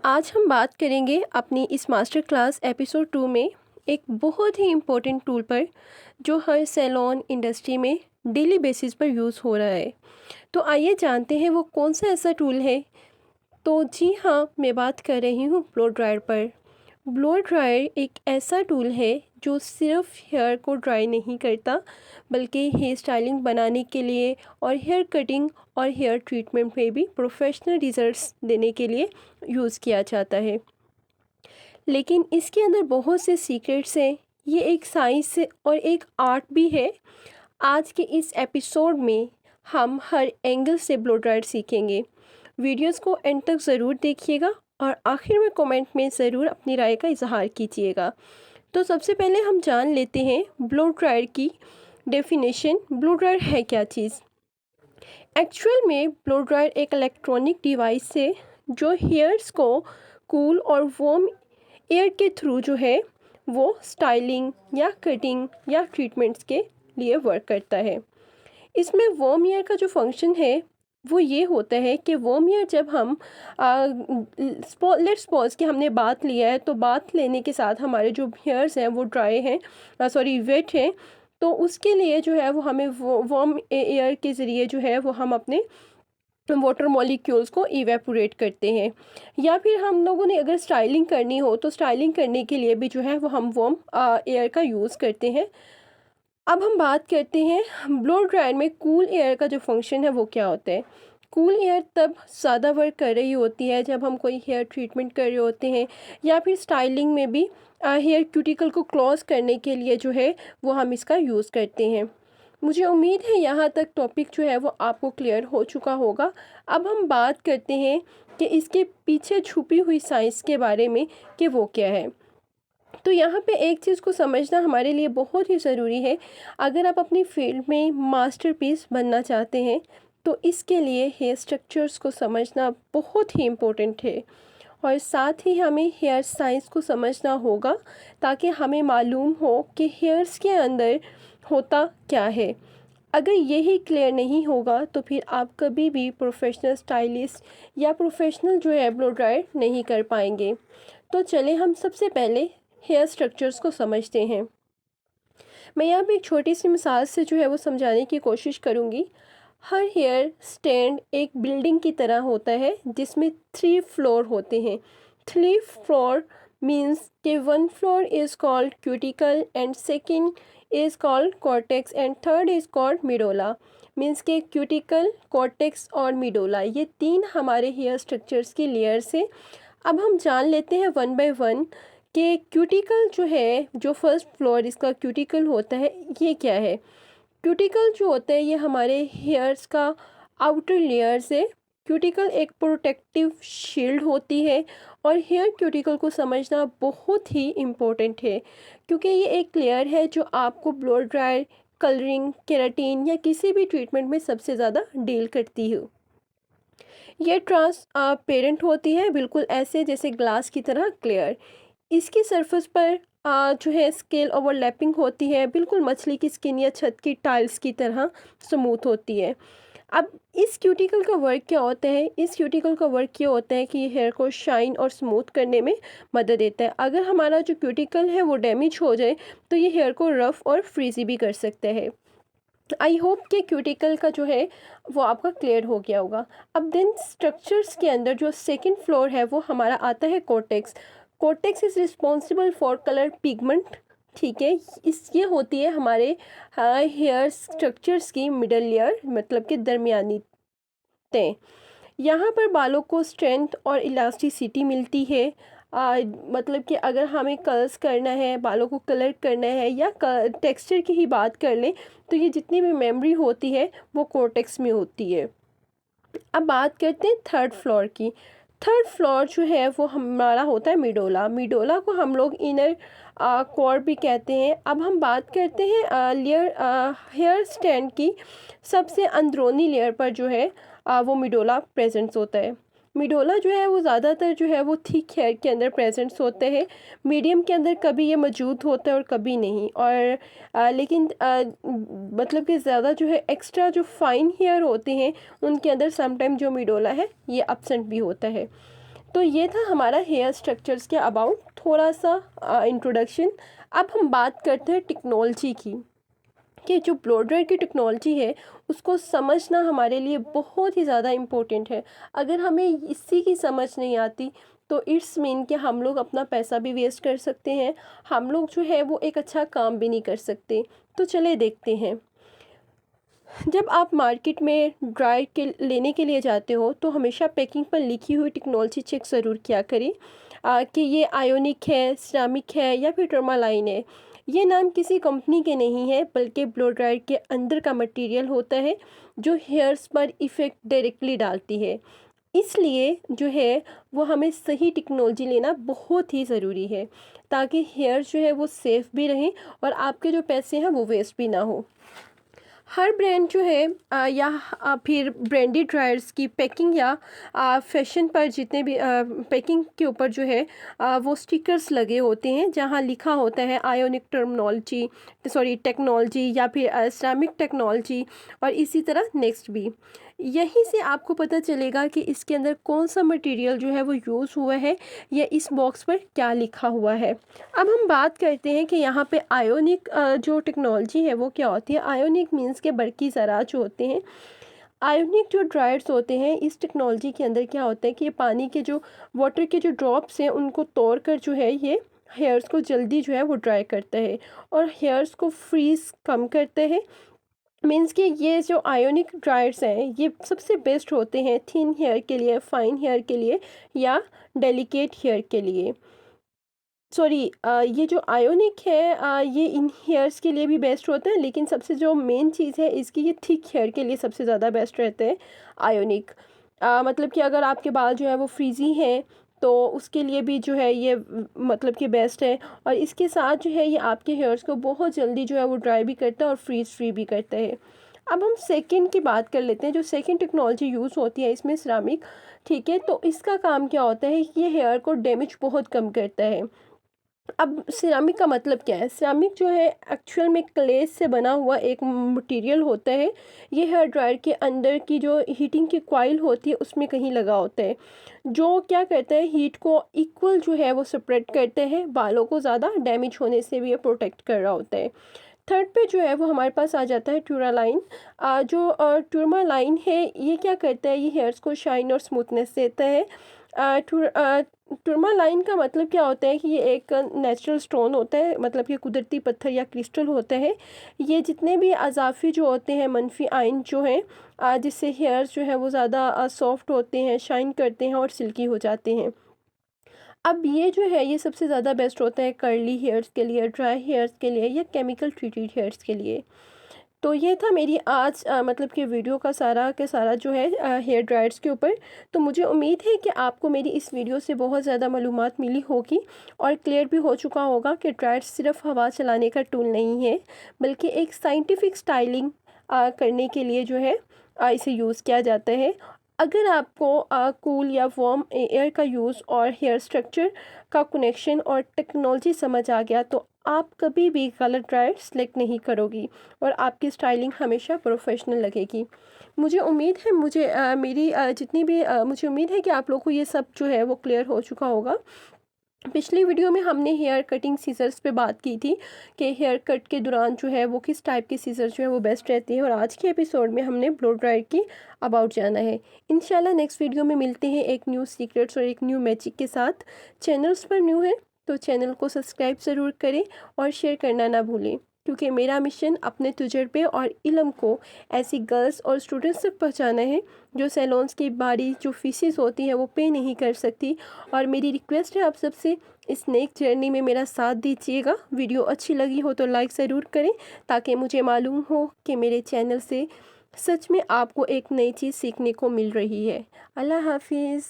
आज हम बात करेंगे अपनी इस मास्टर क्लास एपिसोड 2 में एक बहुत ही इम्पोर्टेंट टूल पर जो हर सैलून इंडस्ट्री में डेली बेसिस पर यूज़ हो रहा है। तो आइए जानते हैं वो कौन सा ऐसा टूल है। तो जी हाँ, मैं बात कर रही हूँ ब्लो ड्रायर पर। ब्लो ड्रायर एक ऐसा टूल है जो सिर्फ हेयर को ड्राई नहीं करता बल्कि हेयर स्टाइलिंग बनाने के लिए और हेयर कटिंग और हेयर ट्रीटमेंट में भी प्रोफेशनल रिजल्ट्स देने के लिए यूज़ किया जाता है। लेकिन इसके अंदर बहुत से सीक्रेट्स हैं। ये एक साइंस और एक आर्ट भी है। आज के इस एपिसोड में हम हर एंगल से ब्लो ड्रायर सीखेंगे। वीडियोस को एंड तक ज़रूर देखिएगा और आखिर में कमेंट में ज़रूर अपनी राय का इजहार कीजिएगा। तो सबसे पहले हम जान लेते हैं ब्लो ड्रायर की डेफिनेशन। ब्लो ड्रायर है क्या चीज़? एक्चुअल में ब्लो ड्रायर एक इलेक्ट्रॉनिक डिवाइस है जो हेयर्स को कूल और वार्म एयर के थ्रू जो है वो स्टाइलिंग या कटिंग या ट्रीटमेंट्स के लिए वर्क करता है। इसमें वार्म एयर का जो फंक्शन है वो ये होता है कि वार्म एयर जब हम लेट्स सपोज कि हमने बात लिया है, तो बात लेने के साथ हमारे जो हेयर्स हैं वो ड्राई हैं, वेट हैं, तो उसके लिए जो है वो हमें वार्म एयर के ज़रिए जो है वो हम अपने वाटर मॉलिक्यूल्स को इवेपोरेट करते हैं। या फिर हम लोगों ने अगर स्टाइलिंग करनी हो तो स्टाइलिंग करने के लिए भी जो है वो हम वार्म एयर का यूज़ करते हैं। अब हम बात करते हैं ब्लो ड्रायर में कूल एयर का जो फंक्शन है वो क्या होता है। कूल एयर तब ज़्यादा वर्क कर रही होती है जब हम कोई हेयर ट्रीटमेंट कर रहे होते हैं या फिर स्टाइलिंग में भी हेयर क्यूटिकल को क्लोज करने के लिए जो है वो हम इसका यूज़ करते हैं। मुझे उम्मीद है यहाँ तक टॉपिक जो है वो आपको क्लियर हो चुका होगा। अब हम बात करते हैं कि इसके पीछे छुपी हुई साइंस के बारे में कि वो क्या है। तो यहाँ पे एक चीज़ को समझना हमारे लिए बहुत ही ज़रूरी है। अगर आप अपनी फील्ड में मास्टरपीस बनना चाहते हैं तो इसके लिए हेयर स्ट्रक्चर्स को समझना बहुत ही इम्पोर्टेंट है और साथ ही हमें हेयर साइंस को समझना होगा ताकि हमें मालूम हो कि हेयर्स के अंदर होता क्या है। अगर यही क्लियर नहीं होगा तो फिर आप कभी भी प्रोफेशनल स्टाइलिस्ट या प्रोफेशनल जो है ब्लो ड्रायर नहीं कर पाएंगे। तो चले हम सबसे पहले हेयर स्ट्रक्चर्स को समझते हैं। मैं यहाँ पे एक छोटी सी मिसाल से जो है वो समझाने की कोशिश करूँगी। हर हेयर स्टैंड एक बिल्डिंग की तरह होता है जिसमें 3 फ्लोर होते हैं। 3 फ्लोर मीन्स कि 1 floor is called cuticle and second is called cortex and third is called medulla. Means के क्यूटिकल, कॉर्टेक्स और मिडोला ये 3 हमारे हेयर स्ट्रक्चर्स की लेयर्स हैं। अब हम जान लेते हैं वन बाय वन कि क्यूटिकल जो है, जो फर्स्ट फ्लोर इसका क्यूटिकल होता है, ये क्या है। क्यूटिकल जो होता है ये हमारे हेयर्स का आउटर लेयर्स है। क्यूटिकल एक प्रोटेक्टिव शील्ड होती है और हेयर क्यूटिकल को समझना बहुत ही इम्पोर्टेंट है क्योंकि ये एक लेयर है जो आपको ब्लो ड्रायर, कलरिंग, केराटिन या किसी भी ट्रीटमेंट में सबसे ज़्यादा डील करती है। ये ट्रांसपेरेंट होती है, बिल्कुल ऐसे जैसे ग्लास की तरह क्लियर। इसकी सरफेस पर जो है स्केल ओवरलैपिंग होती है, बिल्कुल मछली की स्किन या छत की टाइल्स की तरह स्मूथ होती है। अब इस क्यूटिकल का वर्क क्या होता है? इस क्यूटिकल का वर्क ये होता है कि ये हेयर को शाइन और स्मूथ करने में मदद देता है। अगर हमारा जो क्यूटिकल है वो डैमेज हो जाए तो ये हेयर को रफ़ और फ्रीजी भी कर सकता है। आई होप कि क्यूटिकल का जो है वो आपका क्लियर हो गया होगा। अब देन स्ट्रक्चर्स के अंदर जो सेकंड फ्लोर है वो हमारा आता है cortex. Cortex is responsible for colour pigment. ठीक है, इस ये होती है हमारे हेयर स्ट्रक्चर्स की मिडल लेयर, मतलब कि दरमियानी तय। यहाँ पर बालों को स्ट्रेंथ और इलास्टिसिटी मिलती है। मतलब कि अगर हमें कलर्स करना है, बालों को कलर करना है या टेक्सचर की ही बात कर लें तो ये जितनी भी मेमोरी होती है वो कॉर्टेक्स में होती है। अब बात करते हैं थर्ड फ्लोर की। थर्ड फ्लोर जो है वो हमारा होता है मिडोला। मिडोला को हम लोग इनर कोर भी कहते हैं। अब हम बात करते हैं लेयर हेयर स्टैंड की। सबसे अंदरूनी लेयर पर जो है वो मिडोला प्रेजेंट्स होता है। मिडोला जो है वो ज़्यादातर जो है वो थिक हेयर के अंदर प्रेजेंट्स होते हैं। मीडियम के अंदर कभी ये मौजूद होता है और कभी नहीं। और लेकिन मतलब कि ज़्यादा जो है एक्स्ट्रा जो फाइन हेयर होते हैं उनके अंदर समटाइम जो मिडोला है ये एब्सेंट भी होता है। तो ये था हमारा हेयर स्ट्रक्चर्स के अबाउट थोड़ा सा इंट्रोडक्शन। अब हम बात करते हैं टेक्नोलॉजी की, कि जो ब्लो ड्रायर की टेक्नोलॉजी है उसको समझना हमारे लिए बहुत ही ज़्यादा इम्पोर्टेंट है। अगर हमें इसी की समझ नहीं आती तो इट्स मीन कि हम लोग अपना पैसा भी वेस्ट कर सकते हैं, हम लोग जो है वो एक अच्छा काम भी नहीं कर सकते। तो चले देखते हैं। जब आप मार्केट में ड्रायर के लेने के लिए जाते हो तो हमेशा पैकिंग पर लिखी हुई टेक्नोलॉजी चेक ज़रूर किया करें, कि ये आयोनिक है, सिरामिक है या फिर टर्मालाइन है। ये नाम किसी कंपनी के नहीं है, बल्कि ब्लो ड्रायर के अंदर का मटेरियल होता है जो हेयर्स पर इफ़ेक्ट डायरेक्टली डालती है। इसलिए जो है वो हमें सही टेक्नोलॉजी लेना बहुत ही ज़रूरी है, ताकि हेयर जो है वो सेफ़ भी रहें और आपके जो पैसे हैं वो वेस्ट भी ना हो। हर ब्रांड जो है या फिर ब्रांडेड ड्रायर्स की पैकिंग या फैशन पर जितने भी पैकिंग के ऊपर जो है वो स्टिकर्स लगे होते हैं जहां लिखा होता है आयोनिक टेक्नोलॉजी या फिर सिरेमिक टेक्नोलॉजी और इसी तरह नेक्स्ट भी। यहीं से आपको पता चलेगा कि इसके अंदर कौन सा मटेरियल जो है वो यूज़ हुआ है या इस बॉक्स पर क्या लिखा हुआ है। अब हम बात करते हैं कि यहाँ पे आयोनिक जो टेक्नोलॉजी है वो क्या होती है। आयोनिक मीन्स के बरकी ज़रात जो होते हैं। आयोनिक जो ड्रायर्स होते हैं इस टेक्नोलॉजी के अंदर क्या होता है कि ये पानी के जो वाटर के जो ड्रॉप्स हैं उनको तोड़ कर जो है ये हेयर्स को जल्दी जो है वो ड्राई करता है और हेयर्स को फ्रीज कम करता है। मीन्स कि ये जो आयोनिक ड्रायर्स हैं ये सबसे बेस्ट होते हैं थिन हेयर के लिए, फाइन हेयर के लिए या डेलिकेट हेयर के लिए। सॉरी, ये जो आयोनिक है ये इन हेयर्स के लिए भी बेस्ट होता है, लेकिन सबसे जो मेन चीज़ है इसकी, ये थिक हेयर के लिए सबसे ज़्यादा बेस्ट रहते हैं आयोनिक। मतलब कि अगर आपके बाल जो है वो फ्रीज़ी हैं तो उसके लिए भी जो है ये मतलब कि बेस्ट है। और इसके साथ जो है ये आपके हेयर्स को बहुत जल्दी जो है वो ड्राई भी करता है और फ्रीज फ्री भी करता है। अब हम सेकंड की बात कर लेते हैं। जो सेकंड टेक्नोलॉजी यूज़ होती है इसमें सिरामिक, ठीक है। तो इसका काम क्या होता है कि ये हेयर को डैमेज बहुत कम करता है। अब सिरामिक का मतलब क्या है? सिरामिक जो है एक्चुअल में क्ले से बना हुआ एक मटेरियल होता है। ये हेयर ड्रायर के अंदर की जो हीटिंग की कॉइल होती है उसमें कहीं लगा होता है, जो क्या करता है हीट को इक्वल जो है वो सेपरेट करते हैं, बालों को ज़्यादा डैमेज होने से भी ये प्रोटेक्ट कर रहा होता है। थर्ड पे जो है वो हमारे पास आ जाता है टूरालाइन। जो टूरमालाइन है ये क्या करता है, ये हेयर्स को शाइन और स्मूथनेस देता है। टूरमालाइन का मतलब क्या होता है कि ये एक नेचुरल स्टोन होता है, मतलब ये कुदरती पत्थर या क्रिस्टल होता है। ये जितने भी अज़ाफ़ी जो होते हैं, मनफी आयन जो हैं, जिससे हेयर्स जो है वो ज़्यादा सॉफ्ट होते हैं, शाइन करते हैं और सिल्की हो जाते हैं। अब ये जो है ये सबसे ज़्यादा बेस्ट होता है कर्ली हेयर्स के लिए, ड्राई हेयर्स के लिए या केमिकल ट्रीटेड हेयर्स के लिए। तो ये था मेरी आज मतलब कि वीडियो का सारा जो है हेयर ड्रायर्स के ऊपर। तो मुझे उम्मीद है कि आपको मेरी इस वीडियो से बहुत ज़्यादा मालूमात मिली होगी और क्लियर भी हो चुका होगा कि ड्रायर्स सिर्फ हवा चलाने का टूल नहीं है, बल्कि एक साइंटिफिक स्टाइलिंग करने के लिए जो है इसे यूज़ किया जाता है। अगर आपको कूल या वार्म एयर का यूज़ और हेयर स्ट्रक्चर का कनेक्शन और टेक्नोलॉजी समझ आ गया तो आप कभी भी गलत ड्रायर सेलेक्ट नहीं करोगी और आपकी स्टाइलिंग हमेशा प्रोफेशनल लगेगी। मुझे उम्मीद है मुझे उम्मीद है कि आप लोगों को ये सब जो है वो क्लियर हो चुका होगा। पिछली वीडियो में हमने हेयर कटिंग सीजर्स पे बात की थी कि हेयर कट के दौरान जो है वो किस टाइप के सीजर जो है वो बेस्ट रहते हैं, और आज के एपिसोड में हमने ब्लो ड्रायर की अबाउट जाना है। इंशाल्लाह नेक्स्ट वीडियो में मिलते हैं एक न्यू सीक्रेट्स और एक न्यू मैजिक के साथ। चैनल्स पर न्यू है तो चैनल को सब्सक्राइब ज़रूर करें और शेयर करना ना भूलें, क्योंकि मेरा मिशन अपने तजुर्बे और इल्म को ऐसी गर्ल्स और स्टूडेंट्स तक पहुंचाना है जो सैलून्स की बारी जो फीसेस होती हैं वो पे नहीं कर सकती। और मेरी रिक्वेस्ट है आप सबसे, इस नेक जर्नी में मेरा साथ दीजिएगा। वीडियो अच्छी लगी हो तो लाइक ज़रूर करें, ताकि मुझे मालूम हो कि मेरे चैनल से सच में आपको एक नई चीज़ सीखने को मिल रही है। अल्लाह हाफिज़।